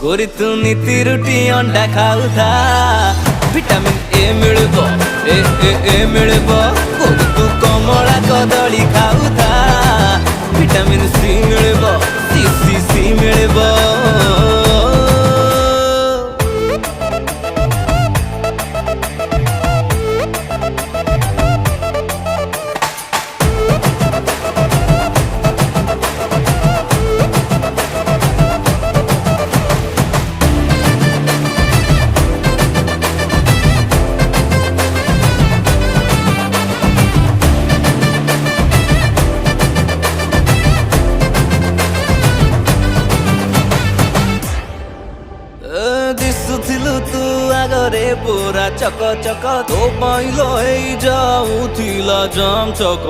गोरी तू नीति रुटी अंडा खाऊथा विटामिन ए मिलबो ए मिलबो गोरी तू कमला कदली खाऊथा विटामिन सी मिलबो सी मिलबो दिसुथिलु तू आगरे पूरा चक चक तो पाइलो जाऊथिला जाम चक